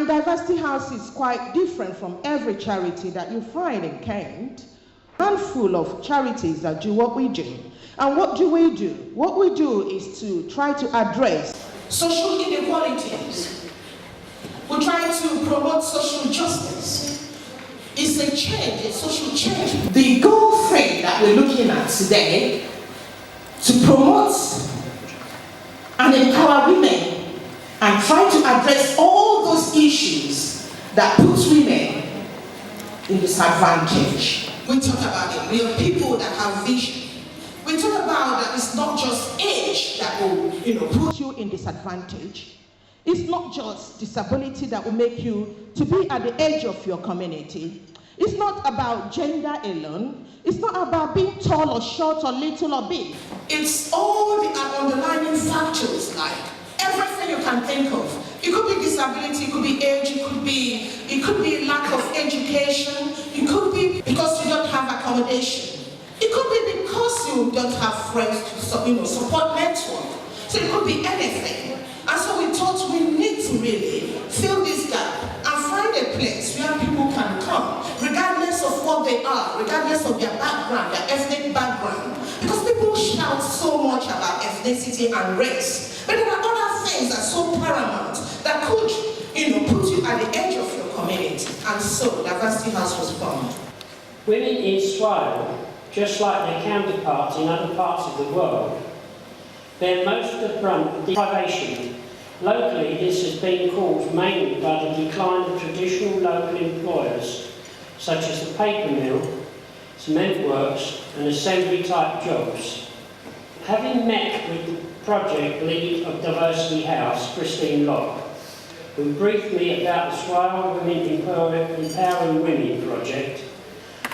And Diversity House is quite different from every charity that you find in Kent. A handful of charities that do what we do. And what do? What we do is to try to address social inequalities. We try to promote social justice. It's a change, a social change. The goal frame that we're looking at today to promote and empower women and try to address all those issues that put women in disadvantage. We talk about it. We are people that have vision. We talk about that it's not just age that will, put you in disadvantage. It's not just disability that will make you to be at the edge of your community. It's not about gender alone. It's not about being tall or short or little or big. It's all the underlying factors, like everything you can think of. It could be disability, it could be age, it could be lack of education, it could be because you don't have accommodation. It could be because you don't have friends to support network. So it could be anything. And so we thought we need to really fill this gap and find a place where people can come, regardless of what they are, regardless of their background, their ethnic background. Because people shout so much about ethnicity and race, but there are other things that are so paramount that could, put you at the edge of your community. And so Diversity House was formed. Women in SWEW, just like their counterparts in other parts of the world, bear most of the brunt of deprivation. Locally, this has been caused mainly by the decline of traditional local employers, such as the paper mill, cement works, and assembly-type jobs. Having met with the project lead of Diversity House, Locke, who briefed me about the SWEW Women Empowering Women project,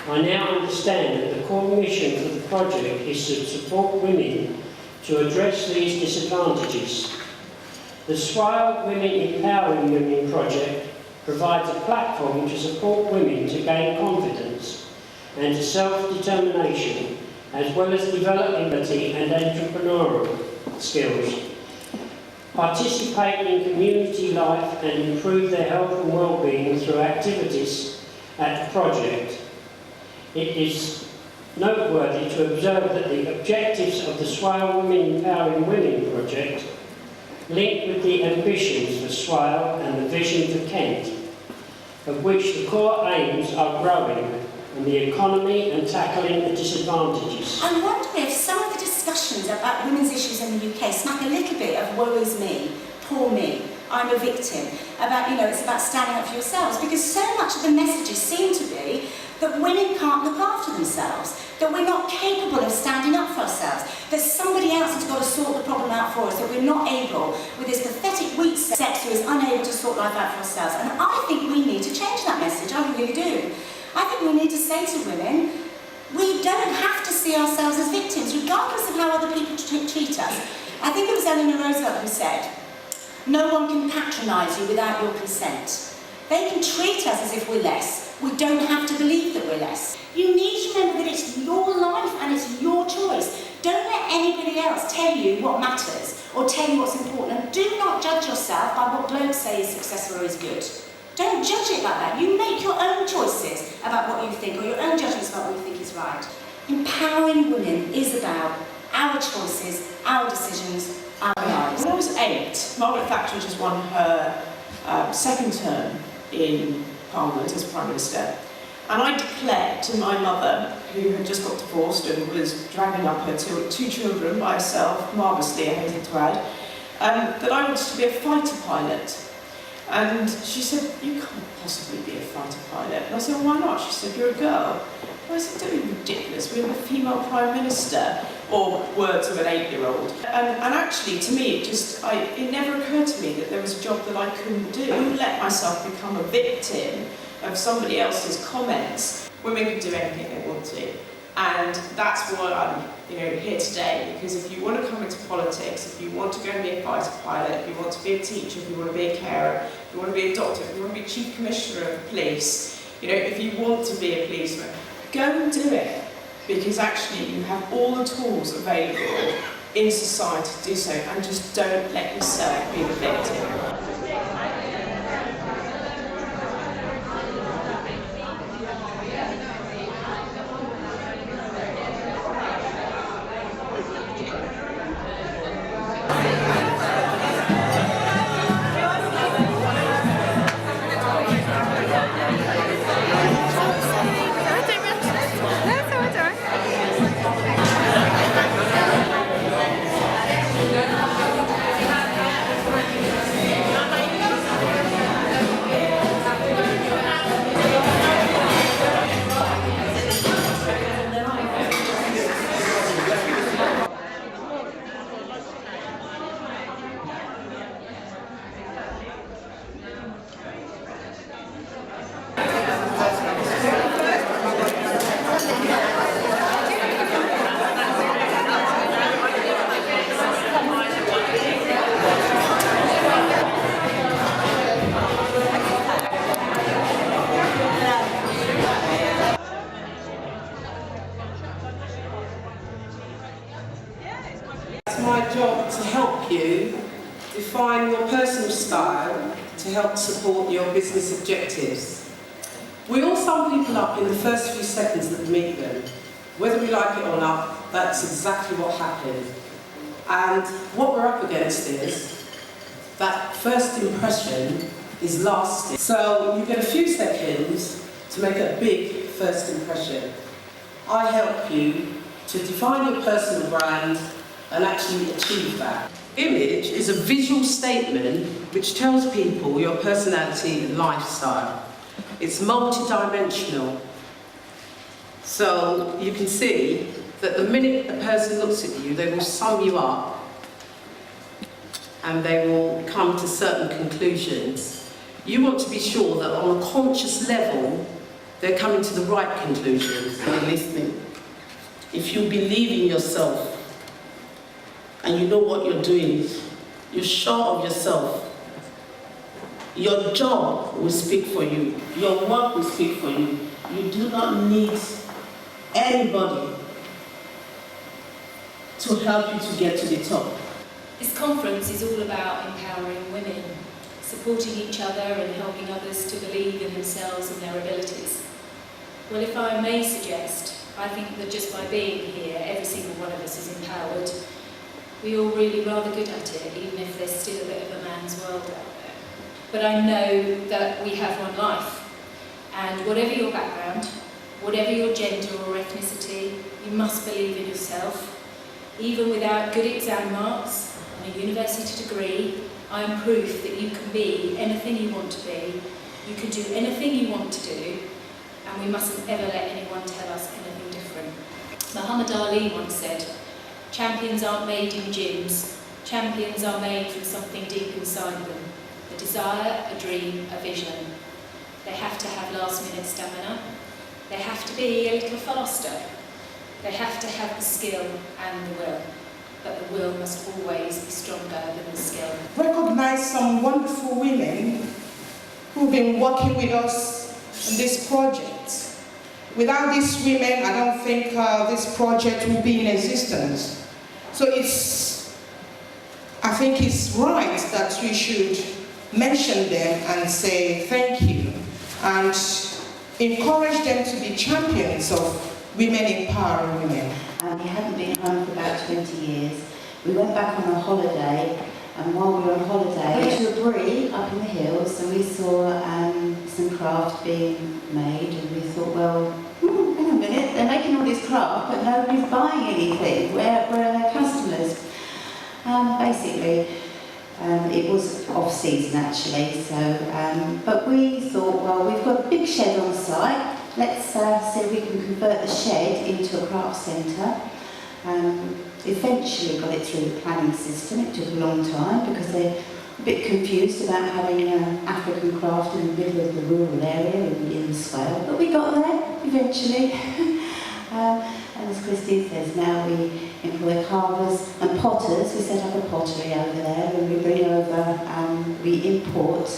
I now understand that the core mission for the project is to support women to address these disadvantages. The SWEW Women Empowering Women project provides a platform to support women to gain confidence and to self-determination, as well as developing ability and entrepreneurial skills, participate in community life and improve their health and well-being through activities at the project. It is noteworthy to observe that the objectives of the SWEW Women Empowering Women project link with the ambitions for SWEW and the vision for Kent, of which the core aims are growing and the economy and tackling the disadvantages. I wonder if some of the discussions about women's issues in the UK smack a little bit of woe is me, poor me, I'm a victim, about, it's about standing up for yourselves, because so much of the messages seem to be that women can't look after themselves, that we're not capable of standing up for ourselves, that somebody else has got to sort the problem out for us, that we're not able, with this pathetic weak sex who is unable to sort life out for ourselves. And I think we need to change that message, I really do. I think we need to say to women, we don't have to see ourselves as victims, regardless of how other people treat us. I think it was Eleanor Roosevelt who said, no one can patronise you without your consent. They can treat us as if we're less. We don't have to believe that we're less. You need to remember that it's your life and it's your choice. Don't let anybody else tell you what matters or tell you what's important. And do not judge yourself by what blokes say is successful or is good. Don't judge it like that. You make your own choices about what you think, or your own judgments about what you think is right. Empowering women is about our choices, our decisions, our lives. When I was 8, Margaret Thatcher just won her second term in Parliament as Prime Minister, and I declared to my mother, who had just got divorced and was dragging up her two children by herself, marvellously, I hated to add, that I wanted to be a fighter pilot. And she said, you can't possibly be a fighter pilot. And I said, well, why not? She said, you're a girl. And I said, don't be ridiculous, we have a female Prime Minister, or words of an 8-year-old. And actually, to me, it never occurred to me that there was a job that I couldn't do. I wouldn't let myself become a victim of somebody else's comments. Women can do anything they want to. And that's why I'm here today, because if you want to come into politics, if you want to go and be a fighter pilot, if you want to be a teacher, if you want to be a carer, if you want to be a doctor, if you want to be Chief Commissioner of Police, if you want to be a policeman, go and do it. Because actually you have all the tools available in society to do so, and just don't let yourself be the victim. to help support your business objectives. We all sum people up in the first few seconds that we meet them. Whether we like it or not, that's exactly what happened. And what we're up against is that first impression is lasting. So you get a few seconds to make a big first impression. I help you to define your personal brand and actually achieve that. Image is a visual statement which tells people your personality and lifestyle. It's multi-dimensional. So you can see that the minute a person looks at you, they will sum you up and they will come to certain conclusions. You want to be sure that on a conscious level, they're coming to the right conclusions and listening. If you believe in yourself and you know what you're doing, you're sure of yourself, your job will speak for you, your work will speak for you. You do not need anybody to help you to get to the top. This conference is all about empowering women, supporting each other and helping others to believe in themselves and their abilities. Well, if I may suggest, I think that just by being here, every single one of us is empowered. We're all really rather good at it, even if there's still a bit of a man's world out there. But I know that we have one life, and whatever your background, whatever your gender or ethnicity, you must believe in yourself. Even without good exam marks and a university degree, I am proof that you can be anything you want to be, you can do anything you want to do, and we mustn't ever let anyone tell us anything different. Muhammad Ali once said, "Champions aren't made in gyms, champions are made from something deep inside them. A desire, a dream, a vision. They have to have last-minute stamina. They have to be a little faster. They have to have the skill and the will. But the will must always be stronger than the skill." Recognize some wonderful women who've been working with us in this project. Without these women, I don't think this project will be in existence. So I think it's right that we should mention them and say thank you and encourage them to be champions of women empowering women. We hadn't been home for about 20 years. We went back on a holiday, and while we were on holiday, we went to a brewery up in the hills, and we saw some craft being made, and we thought, well, hang on a minute, they're making all this craft, but nobody's buying anything. Where are their customers? Basically, it was off-season actually, so, but we thought, well, we've got a big shed on site, let's see if we can convert the shed into a craft centre. Eventually got it through the planning system. It took a long time because they're a bit confused about having African craft in the middle of the rural area in SWEW, but we got there eventually. And as Christine says, now we employ carvers and potters. We set up a pottery over there, and we bring over, we import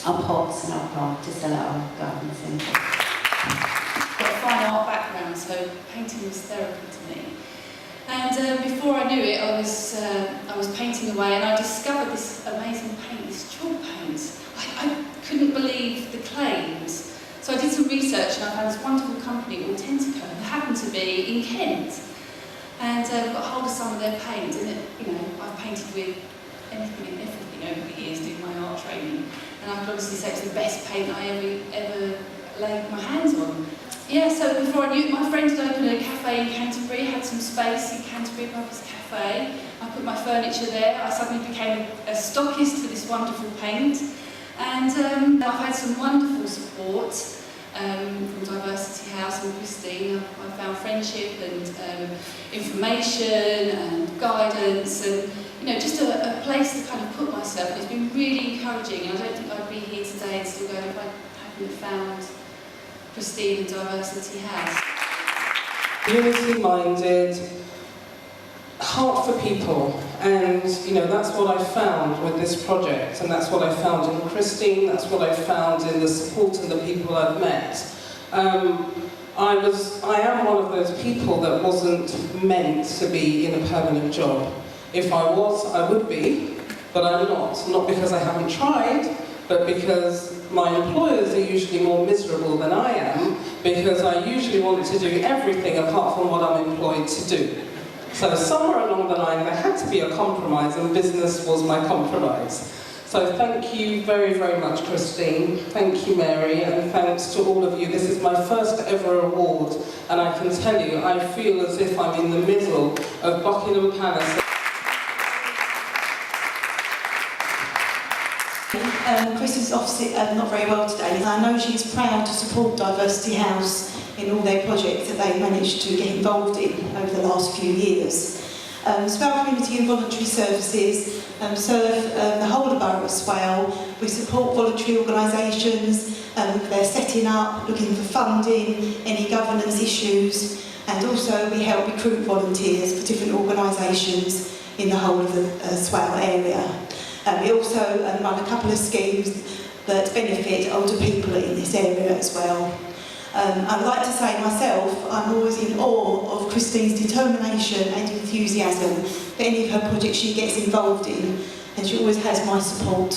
our pots and our craft to sell at our garden centre. I've got a fine art background, so painting was therapy to me. And before I knew it, I was painting away, and I discovered this amazing paint, this chalk paint. I couldn't believe the claims. So I did some research, and I found this wonderful company, Untitled Chapter, that happened to be in Kent. And got hold of some of their paint, and I've painted with anything and everything over the years, doing my art training. And I can honestly say it's the best paint I ever laid my hands on. Yeah, so before I knew it, my friend had opened a cafe in Canterbury, had some space in Canterbury above his cafe. I put my furniture there. I suddenly became a stockist for this wonderful paint. And I've had some wonderful support from Diversity House and Christine. I found friendship and information and guidance and just a place to kind of put myself. It's been really encouraging, and I don't think I'd be here today and still going if I hadn't found Christine and Diversity House. Unity-minded, heart for people, and that's what I found with this project, and that's what I found in Christine, that's what I found in the support of the people I've met. I am one of those people that wasn't meant to be in a permanent job. If I was, I would be, but I'm not. Not because I haven't tried, but because my employers are usually more miserable than I am, because I usually want to do everything apart from what I'm employed to do. So somewhere along the line there had to be a compromise, and business was my compromise. So thank you very, very much, Christine. Thank you, Mary, and thanks to all of you. This is my first ever award, and I can tell you, I feel as if I'm in the middle of Buckingham Palace. Chris is obviously not very well today. I know she's proud to support Diversity House in all their projects that they've managed to get involved in over the last few years. SWEW Community and Voluntary Services serve the whole of the Borough of SWEW. We support voluntary organisations, they're setting up, looking for funding, any governance issues, and also we help recruit volunteers for different organisations in the whole of the SWEW area. We also run a couple of schemes that benefit older people in this area as well. I'd like to say myself, I'm always in awe of Christine's determination and enthusiasm for any of her projects she gets involved in, and she always has my support.